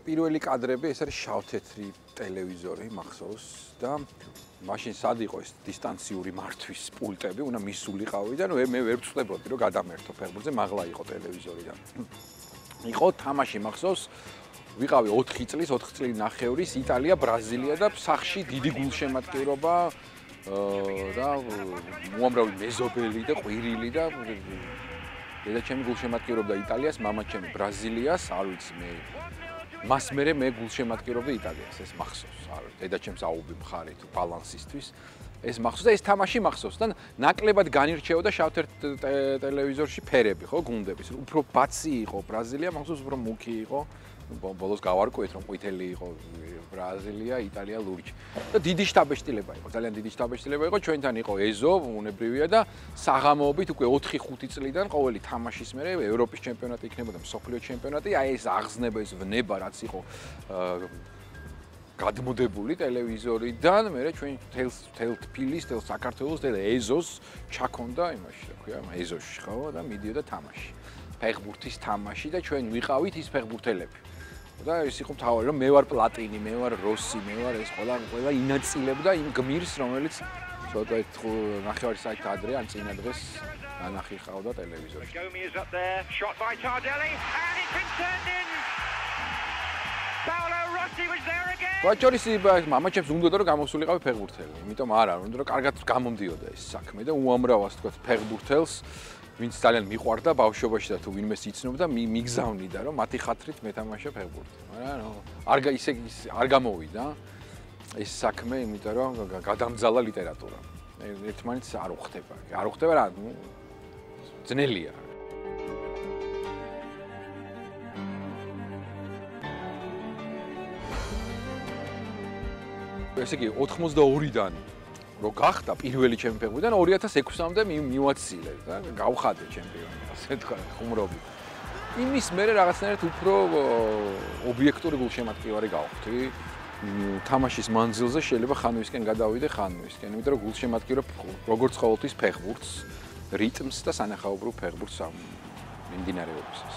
პირველი კადრები ეს არის შავ-თეთრი ტელევიზორი მახსოვს და მაშინ სად იყო ეს დისტანციური მართვის პულტები, უნდა მისულიყავი და მე ვერ ვწდებოდი რომ გადამერთო ფეხბურთზე, მაღლა იყო ტელევიზორიდან. იყო თამაში მახსოვს, ვიყავი 4 წლის, 4 წელი ნახევრის იტალია, ბრაზილია და სახში დიდი გულშემატკივრობა და უამრავი მეზობელი და ყვირილი და დედა ჩემი გულშემატკივრობდა იტალიას, მამა ჩემი ბრაზილიას, არ ვიცი მე მას მე გულშემატკივრობდა იტალიას, ეს მახსოვს, არ ვიცი, დედა ჩემს აუბი მხარი თუ ბალანსისთვის. ეს მახსოვს და ეს თამაში მახსოვს და ნაკლებად განირჩეოდა შავ-თერთ ტელევიზორში ფერები, ხო, გუნდების. უფრო ბაცი იყო ბრაზილია, მახსოვს უფრო მუქი იყო. ბოლოს გავარკვევით რომ ყვითელი იყო ბრაზილია, იტალია ლურჯი. და დიდი შტაბეშტილება იყო, ძალიან დიდი შტაბეშტილება იყო. ჩვენთან იყო ეზო, უნებრივია და საღამოობით უკვე 4-5 წლიდან ყოველი თამაშის მერე ევროპის ჩემპიონატი იქნებოდა, მსოფლიო ჩემპიონატი, აი ეს აღზნება, ეს ვნება რაც იყო გადმოდებული ტელევიზორიდან, მე ჩვენ თელ თბილისს, თელ საქართველოს, თელ ეზოს ჩაქონდა იმაში, რა ქვია, ეზოში ხო და მიდიოდა თამაში. ფეხბურთის თამაში და ჩვენ ვიყავით ის ფეხბურთელები. და ეს იყო მთავარი, რომ მე ვარ პლატინი, მე ვარ როსი, მე ვარ ეს ყველა ინაწილებდა იმ გმირს, რომელიც ცოტა ნახევარი საათი ადრე ან წინა დღეს ანახი ყავდა ტელევიზორში. ბაჭორის მამა ჩემს უნდა რომ გამოსულიყავი ფეხბურთელი, იმიტომ არა, უნდა რომ კარგად გამომდიოდა ეს საქმე და უამრავას თქვა ფეხბურთელს ვინც ძალიან მიყვარდა ბავშვობაში და თუ ვინმეს იცნობდა მიგზავნიდა რომ მათი ხათრით მეთამაშა ფეხბურთი. მაგრამ არ გამოვიდა ეს საქმე, იმიტომ რომ გადამძალა ლიტერატურა. ერთმანეთს არ უხდება. არ უხდება რა, ძნელია. ესე იგი 82-დან რო გახდა პირველი ჩემი ფეხბურთი და 2006-მდე მივაცილე და გავხადე ჩემპიონი, ასე თქვა, ხუმრობი. იმის მერე რაღაცნაირად უფრო ობიექტური გულშემატკივარი გავხდი. თამაშის მანძილზე შეიძლება ხანვისკენ გადავიდე ხანვისკენ, იმიტომ რომ გულშემატკივრობ როგორც ყოველთვის ფეხბურთს, რიტმს და სანახაობრივ ფეხბურთს მიმდინარეობისას.